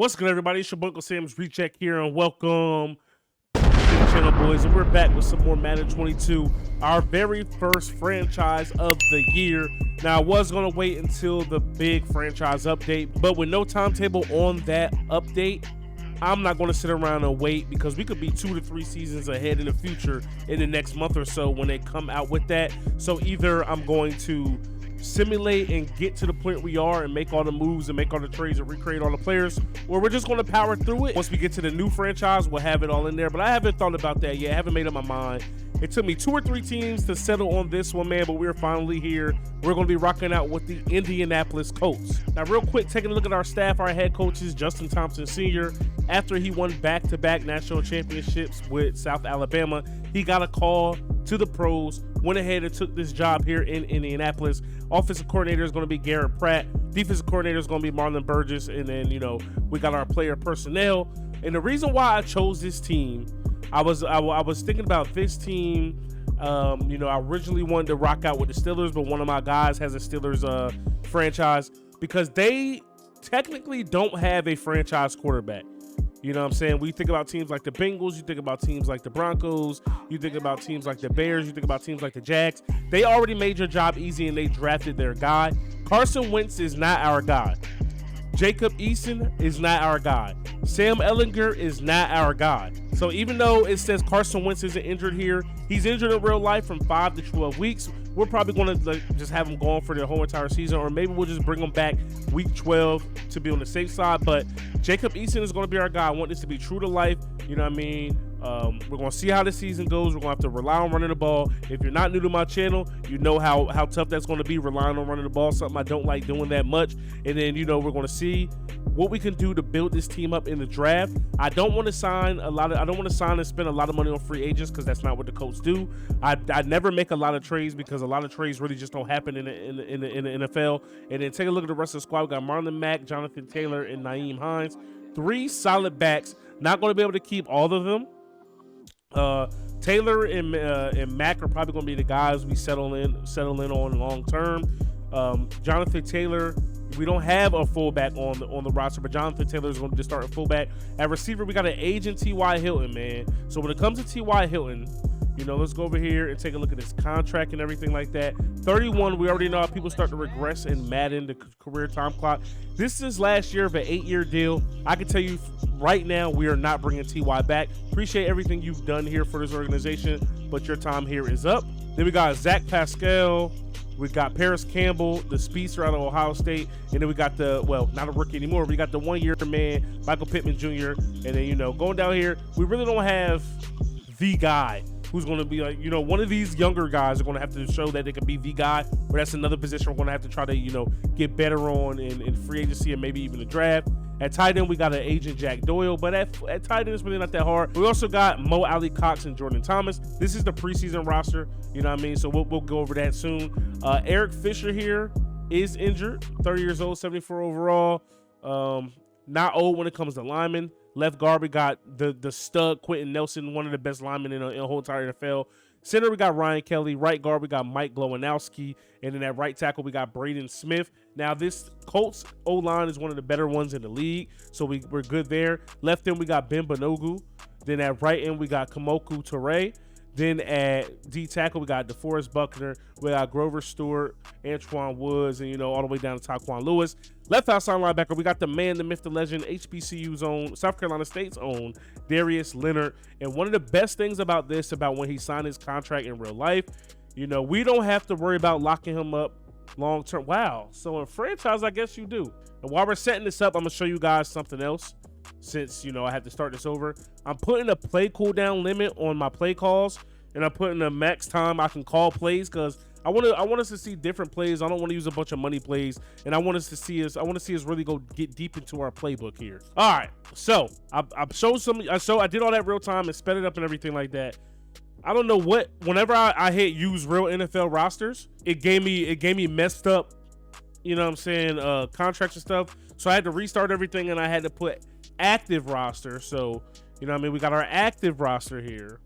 What's good, everybody? It's your UncleSamsReject here, and welcome to the channel, boys. And we're back with some more Madden 22, our very first franchise of the year. Now, I was going to wait until the big franchise update, but with no timetable on that update, I'm not going to sit around and wait because we could be 2 to 3 seasons ahead in the future in the next month or so when they come out with that. So either I'm going to simulate and get to the point we are and make all the moves and make all the trades and recreate all the players, or we're just going to power through it. Once we get to the new franchise, we'll have it all in there, but I haven't thought about that yet. I haven't made up my mind. It took me 2 or 3 teams to settle on this one, man, but we're finally here. We're going to be rocking out with the Indianapolis Colts. Now, real quick, taking a look at our staff, our head coaches, Justin Thompson Sr., after he won back-to-back national championships with South Alabama, he got a call to the pros, went ahead and took this job here in Indianapolis. Offensive coordinator is going to be Garrett Pratt. Defensive coordinator is going to be Marlon Burgess. And then, we got our player personnel. And the reason why I chose this team, I was thinking about this team. I originally wanted to rock out with the Steelers, but one of my guys has a Steelers franchise because they technically don't have a franchise quarterback. You know what I'm saying? We think about teams like the Bengals, you think about teams like the Broncos, you think about teams like the Bears, you think about teams like the Jags. They already made your job easy and they drafted their guy. Carson Wentz is not our guy. Jacob Eason is not our guy. Sam Ehlinger is not our guy. So even though it says Carson Wentz isn't injured here, he's injured in real life from 5 to 12 weeks. We're probably going to just have him gone for the whole entire season, or maybe we'll just bring him back week 12 to be on the safe side. But Jacob Eason is going to be our guy. I want this to be true to life. You know what I mean? We're going to see how the season goes. We're going to have to rely on running the ball. If you're not new to my channel, you know how tough that's going to be, relying on running the ball, something I don't like doing that much. And then, we're going to see what we can do to build this team up in the draft. I don't want to sign and spend a lot of money on free agents because that's not what the Colts do. I never make a lot of trades because a lot of trades really just don't happen in the NFL. And then take a look at the rest of the squad. We got Marlon Mack, Jonathan Taylor, and Nyheim Hines. 3 solid backs. Not going to be able to keep all of them. Taylor and Mack are probably going to be the guys we settle in on long term. Jonathan Taylor, we don't have a fullback on the roster, but Jonathan Taylor is going to be starting fullback. At receiver, we got an agent T.Y. Hilton, man. So when it comes to T.Y. Hilton, let's go over here and take a look at his contract and everything like that. 31, we already know how people start to regress in Madden, the career time clock. This is last year of an 8-year deal. I can tell you right now, we are not bringing T.Y. back. Appreciate everything you've done here for this organization, but your time here is up. Then we got Zach Pascal. We got Paris Campbell, the speedster out of Ohio State. And then we got not a rookie anymore. We got the 1-year man, Michael Pittman Jr. And then, going down here, we really don't have the guy who's going to be like, one of these younger guys are going to have to show that they can be the guy, or that's another position we're going to have to try to, get better on in free agency and maybe even the draft. At tight end, we got an agent Jack Doyle, but at tight end, it's really not that hard. We also got Mo Alley Cox and Jordan Thomas. This is the preseason roster, you know what I mean? So we'll go over that soon. Eric Fisher here is injured, 30 years old, 74 overall. Not old when it comes to linemen. Left guard, we got the stud Quentin Nelson, one of the best linemen in the whole entire NFL. Center, we got Ryan Kelly. Right guard, we got Mike Glowinowski. And then at right tackle, we got Braden Smith. Now, this Colts O-line is one of the better ones in the league, so we're good there. Left end, we got Ben Banogu. Then at right end, we got Kamoku Toure. Then at D tackle, we got DeForest Buckner. We got Grover Stewart, Antoine Woods, and, all the way down to Taquan Lewis. Left outside linebacker, we got the man, the myth, the legend, HBCU's own, South Carolina State's own, Darius Leonard. And one of the best things about when he signed his contract in real life, we don't have to worry about locking him up long term. Wow. So in franchise, I guess you do. And while we're setting this up, I'm going to show you guys something else. Since, I had to start this over, I'm putting a play cooldown limit on my play calls, and I'm putting a max time I can call plays because I want us to see different plays. I don't want to use a bunch of money plays, and I want us to see us really go get deep into our playbook here. All right, so I did all that real time and sped it up and everything like that. I don't know whenever I hit use real NFL rosters, it gave me messed up, contracts and stuff. So I had to restart everything, and I had to put active roster. So, we got our active roster here.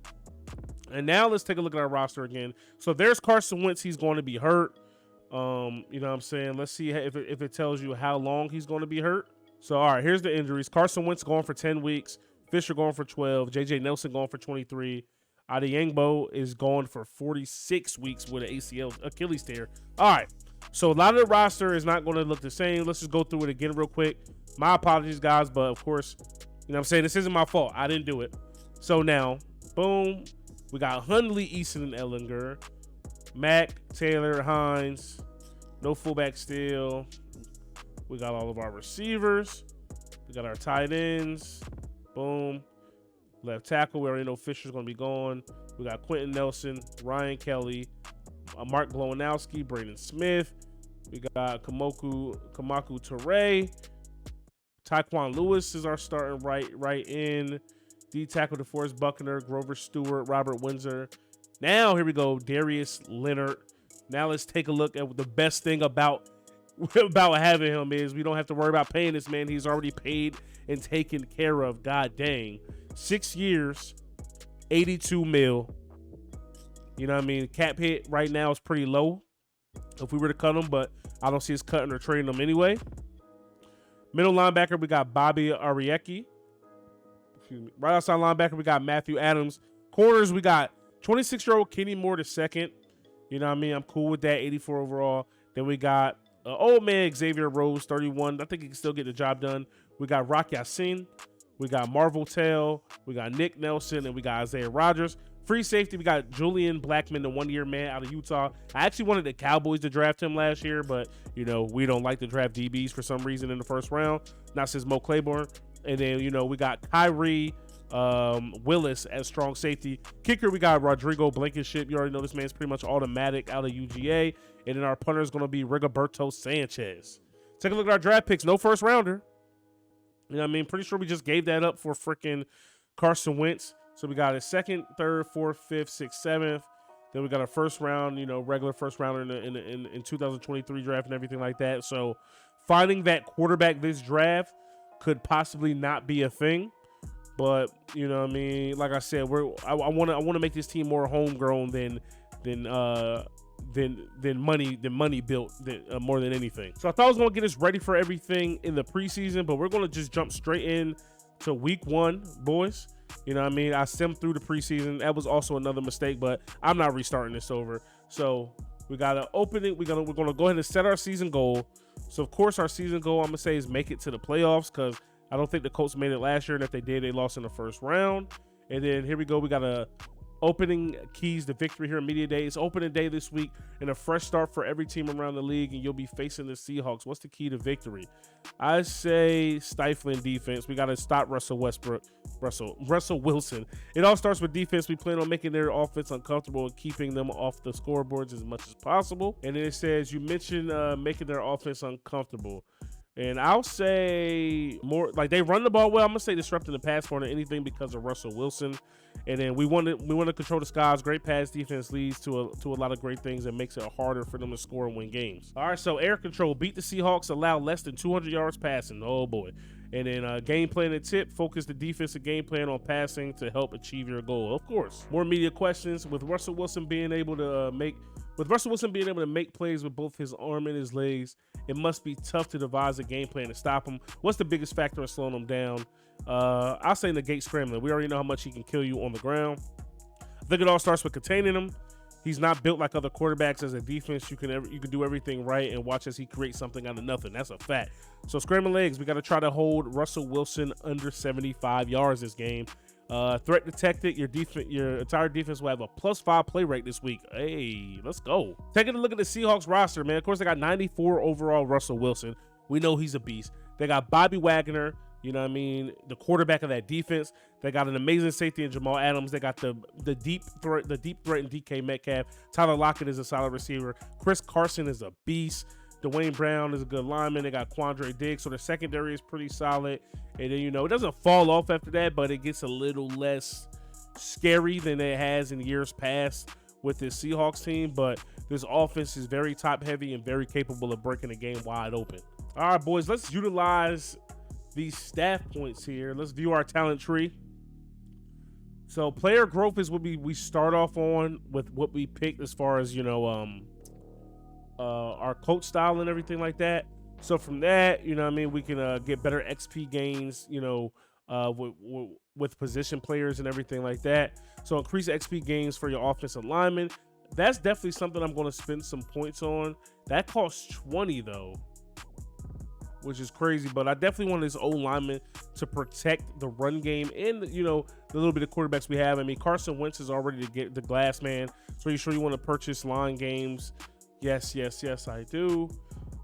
And now let's take a look at our roster again. So there's Carson Wentz. He's going to be hurt. Let's see if it tells you how long he's going to be hurt. So, all right, here's the injuries. Carson Wentz going for 10 weeks. Fisher going for 12. J.J. Nelson going for 23. Adeyangbo is going for 46 weeks with an ACL Achilles tear. All right, so a lot of the roster is not going to look the same. Let's just go through it again real quick. My apologies, guys, but of course, you know what I'm saying? This isn't my fault. I didn't do it. So now, boom, we got Hundley, Easton, and Ellinger. Mack, Taylor, Hines. No fullback still. We got all of our receivers. We got our tight ends. Boom. Left tackle, we already know Fisher's going to be gone. We got Quentin Nelson, Ryan Kelly, Mark Glowinowski, Braden Smith. We got Kamaku Toure. Tyquan Lewis is our starting right in. D tackle DeForest Buckner, Grover Stewart, Robert Windsor. Now, here we go, Darius Leonard. Now let's take a look at the best thing about having him is we don't have to worry about paying this man. He's already paid and taken care of. God dang. 6 years, 82 mil. You know what I mean? Cap hit right now is pretty low if we were to cut him, but I don't see us cutting or trading him anyway. Middle linebacker, we got Bobby Arieki. Excuse me. Right outside linebacker, we got Matthew Adams. Corners, we got 26-year-old Kenny Moore II. You know what I mean? I'm cool with that, 84 overall. Then we got old man Xavier Rose, 31. I think he can still get the job done. We got Rock Yassin. We got Marvel Tell. We got Nick Nelson. And we got Isaiah Rodgers. Free safety, we got Julian Blackman, the one-year man out of Utah. I actually wanted the Cowboys to draft him last year, but, you know, we don't like to draft DBs for some reason in the first round. Not since Mo Claiborne. And then, you know, we got Kyrie Willis as strong safety. Kicker, we got Rodrigo Blankenship. You already know this man's pretty much automatic out of UGA. And then our punter is going to be Rigoberto Sanchez. Take a look at our draft picks. No first rounder. You know what I mean? Pretty sure we just gave that up for freaking Carson Wentz. So we got a second, third, fourth, fifth, sixth, seventh. Then we got a first round, you know, regular first rounder in 2023 draft and everything like that. So finding that quarterback this draft could possibly not be a thing. But, you know what I mean? Like I said, I want to make this team more homegrown than money built more than anything. So I thought I was going to get us ready for everything in the preseason, but we're going to just jump straight in to week 1, boys. You know what I mean? I simmed through the preseason. That was also another mistake, but I'm not restarting this over. So we got to open it. We're going to go ahead and set our season goal. So, of course, our season goal, I'm going to say, is make it to the playoffs because I don't think the Colts made it last year. And if they did, they lost in the first round. And then here we go. We got a opening keys to victory here in media day. It's opening day this week and a fresh start for every team around the league, and you'll be facing the Seahawks. What's the key to victory? I say stifling defense. We got to stop Russell Wilson. It all starts with defense. We plan on making their offense uncomfortable and keeping them off the scoreboards as much as possible. And then it says you mentioned making their offense uncomfortable. And I'll say more like they run the ball well. I'm gonna say disrupting the pass more than anything because of Russell Wilson. And then we want to control the skies. Great pass defense leads to a lot of great things and makes it harder for them to score and win games. All right, so air control, beat the Seahawks, allow less than 200 yards passing. Oh boy. And then game plan and tip, focus the defensive game plan on passing to help achieve your goal. Of course, more media questions with Russell Wilson being able to make plays with both his arm and his legs. It must be tough to devise a game plan to stop him. What's the biggest factor in slowing him down? I'll say negate scrambling. We already know how much he can kill you on the ground. I think it all starts with containing him. He's not built like other quarterbacks as a defense. You can do everything right and watch as he creates something out of nothing. That's a fact. So scrambling legs, we got to try to hold Russell Wilson under 75 yards this game. Threat detected. Your entire defense will have a +5 play rate this week. Hey, let's go. Taking a look at the Seahawks roster, man. Of course, they got 94 overall Russell Wilson. We know he's a beast. They got Bobby Wagner. You know what I mean? The quarterback of that defense. They got an amazing safety in Jamal Adams. They got the deep threat in DK Metcalf. Tyler Lockett is a solid receiver. Chris Carson is a beast. Dwayne Brown is a good lineman. They got Quandre Diggs. So their secondary is pretty solid. And then, you know, it doesn't fall off after that, but it gets a little less scary than it has in years past with this Seahawks team. But this offense is very top heavy and very capable of breaking the game wide open. All right, boys, let's utilize these staff points here. Let's view our talent tree. So player growth is what we start off on with what we picked as far as, you know, our coach style and everything like that. So from that, you know what I mean, we can get better XP gains, you know, with position players and everything like that. So increase XP gains for your offensive linemen. That's definitely something I'm going to spend some points on. That costs 20 though, which is crazy. But I definitely want this old lineman to protect the run game and, you know, the little bit of quarterbacks we have. I mean, Carson Wentz is already to get the glass man. So you sure you want to purchase line games? Yes, I do.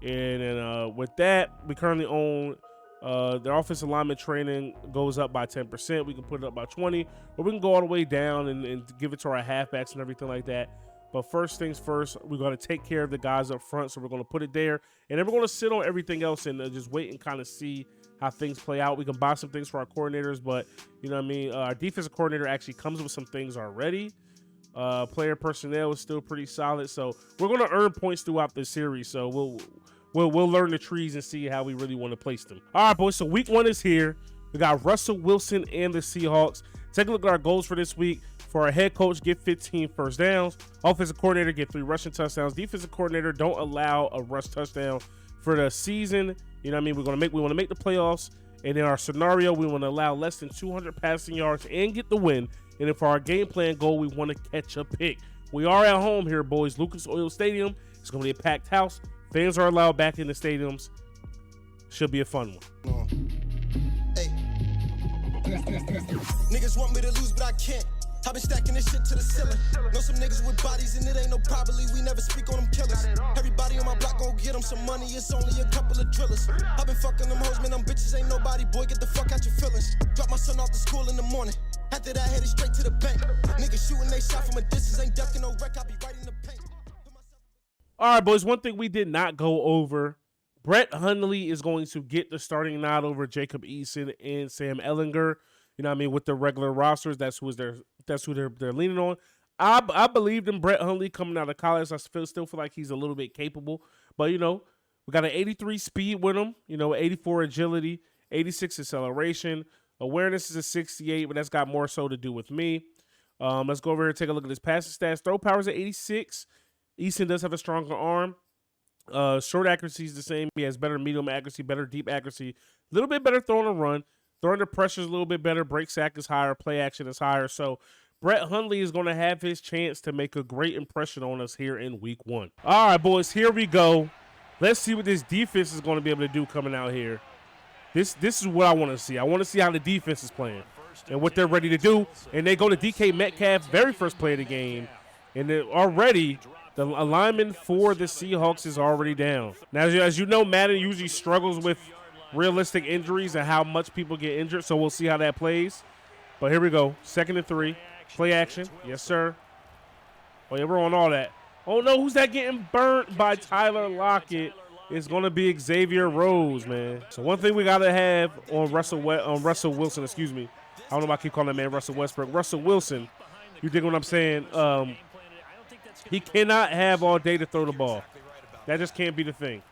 And then with that, we currently own the offensive lineman training goes up by 10%. We can put it up by 20, or we can go all the way down and give it to our halfbacks and everything like that. But first things first, we're going to take care of the guys up front. So we're going to put it there, and then we're going to sit on everything else and just wait and kind of see how things play out. We can buy some things for our coordinators, but you know what I mean? Our defensive coordinator actually comes with some things already. Player personnel is still pretty solid. So we're going to earn points throughout this series. So we'll learn the trees and see how we really want to place them. All right, boys. So week 1 is here. We got Russell Wilson and the Seahawks. Take a look at our goals for this week. For our head coach, get 15 first downs. Offensive coordinator, get 3 rushing touchdowns. Defensive coordinator, don't allow a rush touchdown for the season. You know what I mean? We want to make the playoffs. And in our scenario, we want to allow less than 200 passing yards and get the win. And then for our game plan goal, we want to catch a pick. We are at home here, boys. Lucas Oil Stadium. It's going to be a packed house. Fans are allowed back in the stadiums. Should be a fun one. Hey. Niggas want me to lose, but I can't. I've been stacking this shit to the ceiling. Know some niggas with bodies and it ain't no probably. We never speak on them killers. Everybody on my block gon' get them some money. It's only a couple of drillers. I've been fucking them hoes, man. Them bitches ain't nobody. Boy, get the fuck out your feelings. Drop my son off to school in the morning. After that, headed straight to the bank. Niggas shooting they shot from a distance. Ain't ducking no wreck. I be right in the paint. All right, boys. One thing we did not go over. Brett Hundley is going to get the starting nod over Jacob Eason and Sam Ehlinger. You know what I mean? With the regular rosters, that's who they're leaning on. I believed in Brett Hundley coming out of college. I still feel like he's a little bit capable. But, you know, we got an 83 speed with him. You know, 84 agility, 86 acceleration. Awareness is a 68, but that's got more so to do with me. Let's go over here and take a look at his passing stats. Throw power is at 86. Eason does have a stronger arm. Short accuracy is the same. He has better medium accuracy, better deep accuracy. A little bit better throwing a run. Throwing the pressure is a little bit better. Break sack is higher. Play action is higher. So Brett Hundley is going to have his chance to make a great impression on us here in week 1. All right, boys, here we go. Let's see what this defense is going to be able to do coming out here. This is what I want to see. I want to see how the defense is playing and what they're ready to do. And they go to DK Metcalf, very first play of the game. And already the alignment for the Seahawks is already down. Now, as you know, Madden usually struggles with realistic injuries and how much people get injured, so we'll see how that plays. But here we go. 2nd and 3. Play action. Yes, sir. Oh, yeah, we're on all that. Oh, no, who's that getting burnt by Tyler Lockett? It's going to be Xavier Rose, man. So one thing we got to have on Russell Wilson, excuse me. I don't know why I keep calling that man Russell Westbrook. Russell Wilson, you dig what I'm saying? He cannot have all day to throw the ball. That just can't be the thing.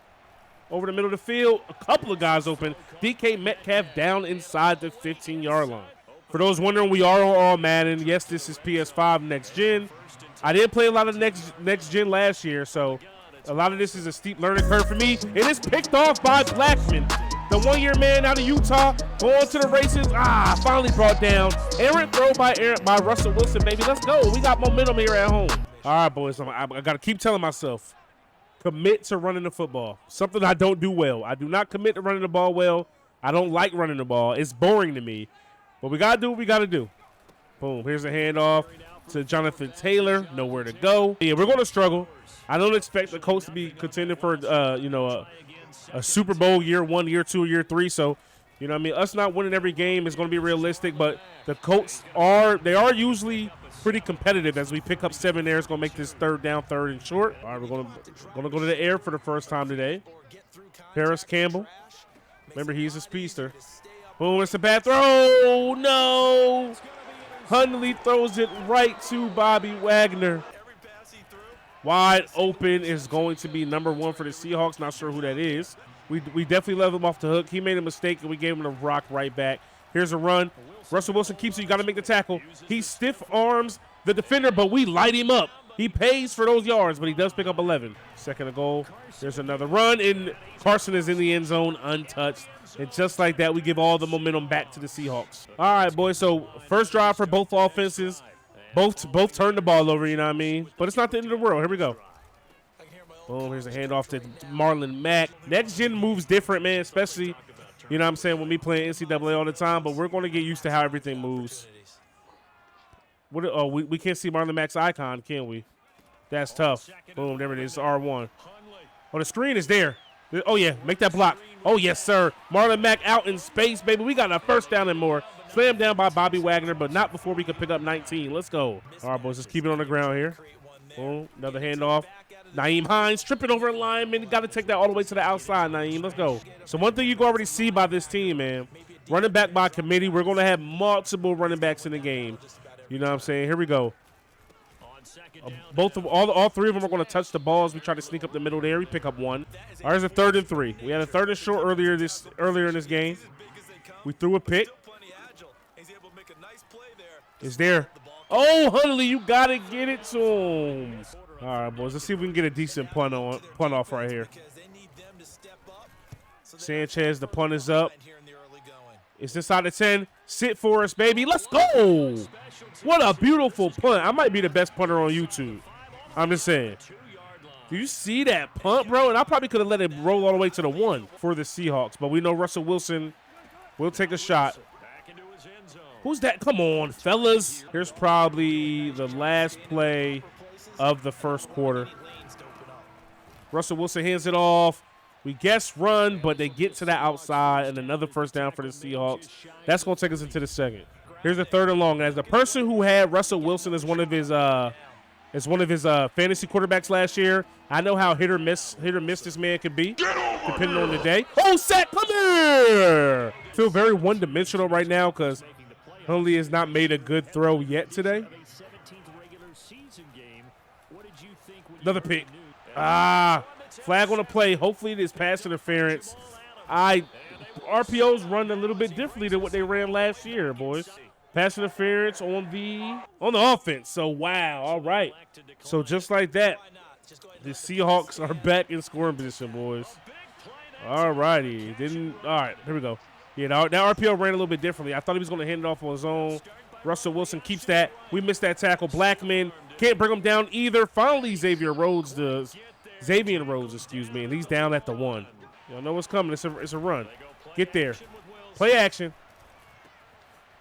Over the middle of the field, a couple of guys open. DK Metcalf down inside the 15-yard line. For those wondering, we are on all Madden. Yes, this is PS5 Next Gen. I did play a lot of Next Gen last year, so a lot of this is a steep learning curve for me. And it's picked off by Blackman, the one-year man out of Utah, going to the races. Finally brought down. Errant throw by Russell Wilson, baby. Let's go. We got momentum here at home. All right, boys. I got to keep telling myself. Commit to running the football. Something I don't do well. I do not commit to running the ball well. I don't like running the ball. It's boring to me. But we got to do what we got to do. Boom. Here's a handoff to Jonathan Taylor. Nowhere to go. Yeah, we're going to struggle. I don't expect the Colts to be contending for, a Super Bowl year 1, year 2, year 3. So, you know what I mean? Us not winning every game is going to be realistic. But the Colts are usually pretty competitive as we pick up 7 there. It's going to make this 3rd down, 3rd and short. All right, we're going to go to the air for the first time today. Paris Campbell. Remember, he's a speedster. Boom, it's a bad throw. No. Hundley throws it right to Bobby Wagner. Wide open is going to be number 1 for the Seahawks. Not sure who that is. We definitely let him off the hook. He made a mistake, and we gave him the rock right back. Here's a run. Russell Wilson keeps it. You got to make the tackle. He stiff arms the defender, but we light him up. He pays for those yards, but he does pick up 11. Second and goal. There's another run, and Carson is in the end zone untouched. And just like that, we give all the momentum back to the Seahawks. All right, boys. So first drive for both offenses. Both turn the ball over, you know what I mean? But it's not the end of the world. Here we go. Boom, here's a handoff to Marlon Mack. Next gen moves different, man, especially, you know what I'm saying, when we play NCAA all the time. But we're going to get used to how everything moves. We can't see Marlon Mack's icon, can we? That's tough. Boom, there it is, R1. Oh, the screen is there. Oh, yeah, make that block. Oh, yes, sir. Marlon Mack out in space, baby. We got a first down and more. Slammed down by Bobby Wagner, but not before we could pick up 19. Let's go. All right, boys, let's keep it on the ground here. Boom, another handoff. Naeem Hines tripping over a lineman. Got to take that all the way to the outside, Naeem. Let's go. So one thing you can already see by this team, man, running back by committee. We're going to have multiple running backs in the game. You know what I'm saying? Here we go. All three of them are going to touch the ball as we try to sneak up the middle there. We pick up one. All right, there's a 3rd and 3. We had a 3rd and short earlier in this game. We threw a pick. It's there. Oh, Hundley, you got to get it to him. All right, boys, let's see if we can get a decent punt off right here. Sanchez, the punt is up. It's inside the 10. Sit for us, baby. Let's go. What a beautiful punt. I might be the best punter on YouTube. I'm just saying. Do you see that punt, bro? And I probably could have let it roll all the way to the 1 for the Seahawks. But we know Russell Wilson will take a shot. Who's that? Come on, fellas. Here's probably the last play of the first quarter. Russell Wilson hands it off. We guess run, but they get to the outside, and another first down for the Seahawks. That's going to take us into the second. Here's the 3rd and long. As the person who had Russell Wilson as one of his fantasy quarterbacks last year, I know how hit or miss this man could be, depending on the day. Oh, sack, come here! Feel very one-dimensional right now because Hundley has not made a good throw yet today. Another pick. Flag on the play. Hopefully it is pass interference. RPOs run a little bit differently than what they ran last year, boys. Pass interference on the offense. So, wow. All right. So, just like that, the Seahawks are back in scoring position, boys. All righty. All right, here we go. Yeah, that RPO ran a little bit differently. I thought he was going to hand it off on his own. Russell Wilson keeps that. We missed that tackle. Blackman can't bring him down either. Finally, Xavier Rhodes does. Excuse me, and he's down at the 1. Y'all know what's coming. It's a run. Get there. Play action.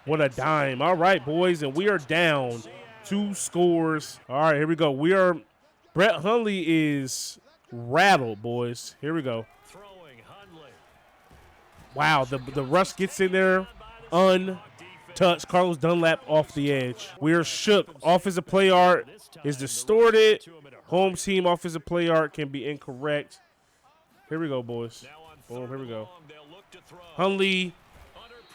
What a dime. All right, boys, and we are down 2 scores. All right, here we go. Brett Hundley is rattled, boys. Here we go. Wow, the rush gets in there untouched. Carlos Dunlap off the edge. We are shook. Offensive play art is distorted. Home team offensive play art can be incorrect. Here we go, boys. Boom, here we go. Hundley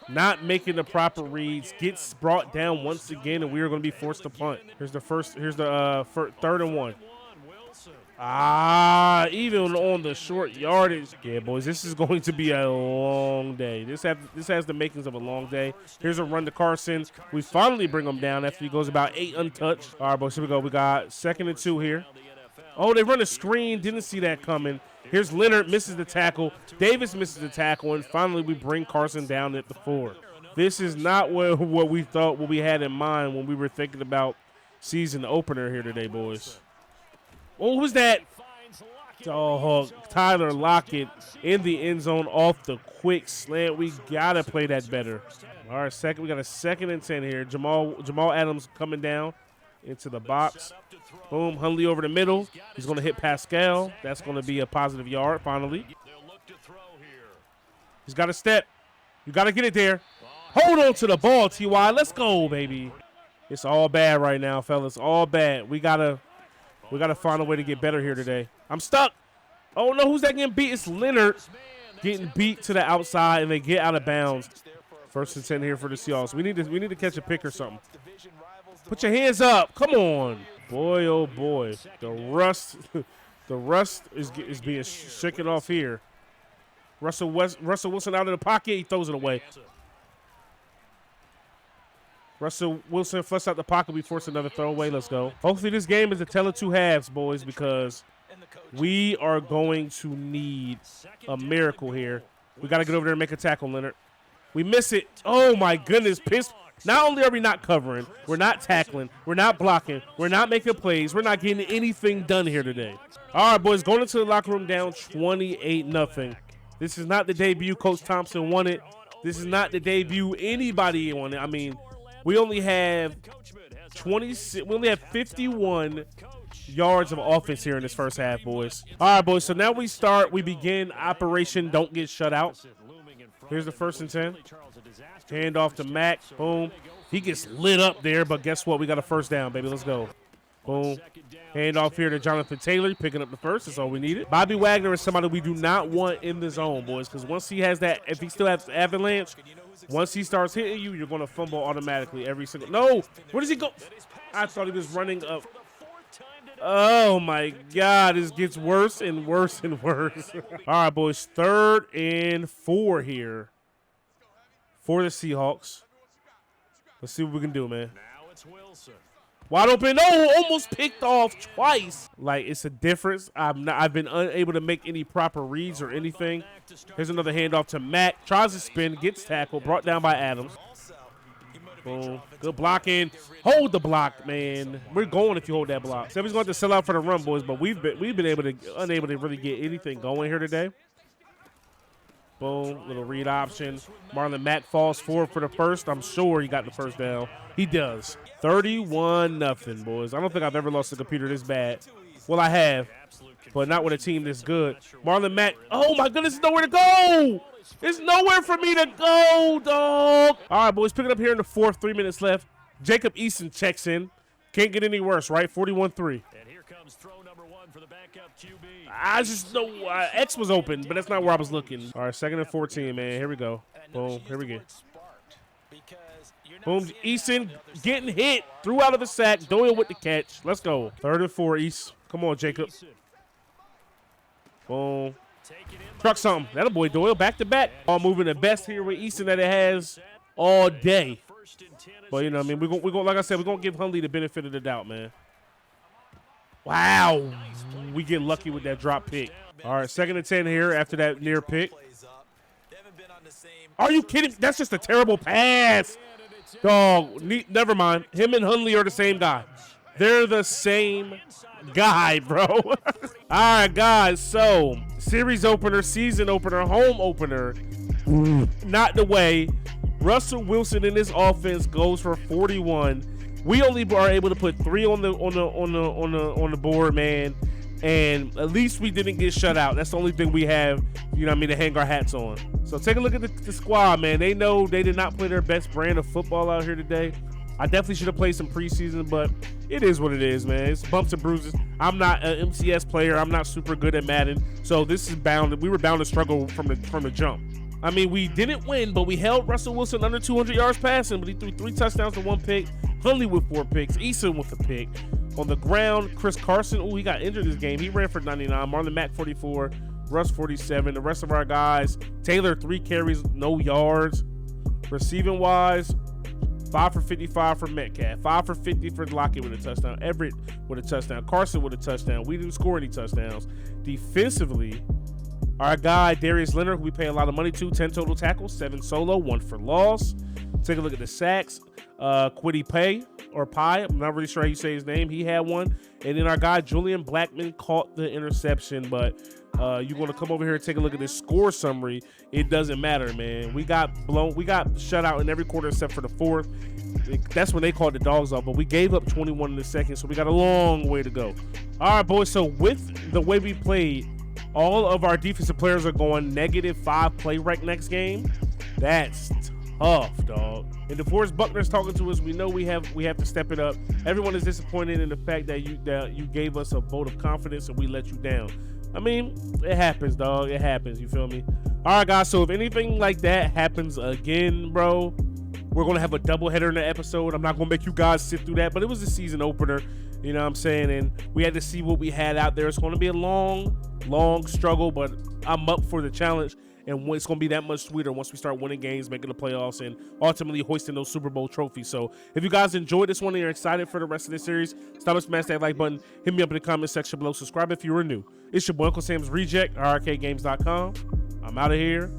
not making the proper reads. Gets brought down once again, and we are going to be forced to punt. Here's the 3rd and 1. Even on the short yardage. Yeah, boys, this is going to be a long day. This has the makings of a long day. Here's a run to Carson. We finally bring him down after he goes about 8 untouched. All right, boys, here we go. We got 2nd and 2 here. Oh, they run a screen. Didn't see that coming. Here's Leonard, misses the tackle. Davis misses the tackle, and finally we bring Carson down at the 4. This is not what we had in mind when we were thinking about season opener here today, boys. Oh, who's that? Oh, Tyler Lockett in the end zone off the quick slant. We got to play that better. All right, we got a 2nd and 10 here. Jamal Adams coming down into the box. Boom, Hundley over the middle. He's going to hit Pascal. That's going to be a positive yard finally. He's got a step. You got to get it there. Hold on to the ball, T.Y. Let's go, baby. It's all bad right now, fellas. All bad. We gotta find a way to get better here today. I'm stuck. Oh, no, who's that getting beat? It's Leonard getting beat to the outside, and they get out of bounds. 1st and 10 here for the Seahawks. We need to catch a pick or something. Put your hands up. Come on. Boy, oh, boy. The rust is being shaken off here. Russell Wilson out of the pocket. He throws it away. Russell Wilson flushed out the pocket. We force another throwaway. Let's go. Hopefully this game is a tale of two halves, boys, because we are going to need a miracle here. We got to get over there and make a tackle, Leonard. We miss it. Oh, my goodness. Pissed. Not only are we not covering, we're not tackling, we're not blocking, we're not making plays, we're not getting anything done here today. All right, boys, going into the locker room down 28-0. This is not the debut Coach Thompson won it. This is not the debut anybody won it. I mean, we only have 51 yards of offense here in this first half, boys. All right, boys, so now we begin Operation Don't Get Shut Out. Here's the 1st and 10. Hand off to Mac. Boom. He gets lit up there, but guess what? We got a first down, baby. Let's go. Boom. Hand off here to Jonathan Taylor, picking up the first. That's all we needed. Bobby Wagner is somebody we do not want in the zone, boys, because once he has that, if he still has avalanche, once he starts hitting you, you're going to fumble automatically every single. No. Where does he go? I thought he was running up. Oh, my God. This gets worse and worse and worse. All right, boys. 3rd and 4 here for the Seahawks. Let's see what we can do, man. Wide open. No, almost picked off twice. Like, it's a difference. I've been unable to make any proper reads or anything. Here's another handoff to Mac. Tries to spin, gets tackled, brought down by Adams. Boom. Good blocking. Hold the block, man. We're going if you hold that block. Somebody's going to have to sell out for the run, boys, but we've been unable to really get anything going here today. Boom. Little read option. Marlon Mack falls forward for the first. I'm sure he got the first down. He does. 31-0, boys. I don't think I've ever lost a computer this bad. Well, I have, but not with a team this good. Marlon Mack. Oh, my goodness. There's nowhere to go. There's nowhere for me to go, dog. All right, boys. Pick it up here in the 4th. 3 minutes left. Jacob Eason checks in. Can't get any worse, right? 41-3. I just know X was open, but that's not where I was looking. All right, 2nd and 14, man. Here we go. Boom. Here we go. Boom. Easton getting hit. Threw out of the sack. Doyle with the catch. Let's go. 3rd and 4, East. Come on, Jacob. Boom. Truck something. That a boy Doyle back to back. All moving the best here with Easton that it has all day. But you know, what I mean, we're going like I said, we're gonna give Hundley the benefit of the doubt, man. Wow, we get lucky with that drop pick. All right, 2nd and 10 here after that near pick. Are you kidding? That's just a terrible pass. Dog, never mind. Him and Hundley are the same guy. They're the same guy, bro. All right, guys. So, series opener, season opener, home opener. Not the way. Russell Wilson in this offense goes for 41. We only are able to put 3 on the board, man. And at least we didn't get shut out. That's the only thing we have, you know what I mean, to hang our hats on. So take a look at the squad, man. They know they did not play their best brand of football out here today. I definitely should have played some preseason, but it is what it is, man. It's bumps and bruises. I'm not an MCS player. I'm not super good at Madden. So this is bound. We were bound to struggle from the jump. I mean, we didn't win, but we held Russell Wilson under 200 yards passing, but he threw 3 touchdowns to 1 pick. Hundley with 4 picks. Eason with a pick. On the ground, Chris Carson, he got injured this game. He ran for 99. Marlon Mack, 44. Russ, 47. The rest of our guys, Taylor, 3 carries, no yards. Receiving wise, 5 for 55 for Metcalf. 5 for 50 for Lockett with a touchdown. Everett with a touchdown. Carson with a touchdown. We didn't score any touchdowns. Defensively, our guy, Darius Leonard, who we pay a lot of money to, 10 total tackles, 7 solo, 1 for loss. Take a look at the sacks. Quiddy Pie, I'm not really sure how you say his name. He had 1. And then our guy, Julian Blackman, caught the interception. But you're going to come over here and take a look at this score summary. It doesn't matter, man. We got shut out in every quarter except for the 4th. That's when they called the dogs off. But we gave up 21 in the second, so we got a long way to go. All right, boys. So with the way we played, all of our defensive players are going -5 play rec next game. That's tough, dog. And DeForest Buckner's talking to us. We know we have to step it up. Everyone is disappointed in the fact that you gave us a vote of confidence and we let you down. I mean, it happens, dog. It happens. You feel me? All right, guys. So if anything like that happens again, bro, we're going to have a doubleheader in the episode. I'm not going to make you guys sit through that, but it was a season opener. You know what I'm saying? And we had to see what we had out there. It's going to be a long struggle, but I'm up for the challenge. and it's going to be that much sweeter once we start winning games, making the playoffs, and ultimately hoisting those Super Bowl trophies. So if you guys enjoyed this one and you're excited for the rest of this series, stop and smash that like button. Hit me up in the comment section below. Subscribe if you are new. It's your boy UncleSamsReject, RKGames.com. I'm out of here.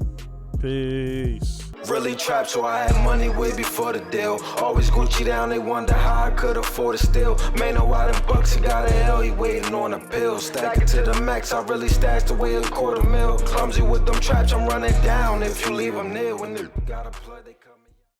Peace. Really trapped, so I had money way before the deal. Always Gucci down, they wonder how I could afford to steal. Man, know why them bucks, he got a L, he waiting on a bill. Stack it to the max, I really stashed away $250,000. Clumsy with them traps, I'm running down. If you leave them near, when they got a plug, they come.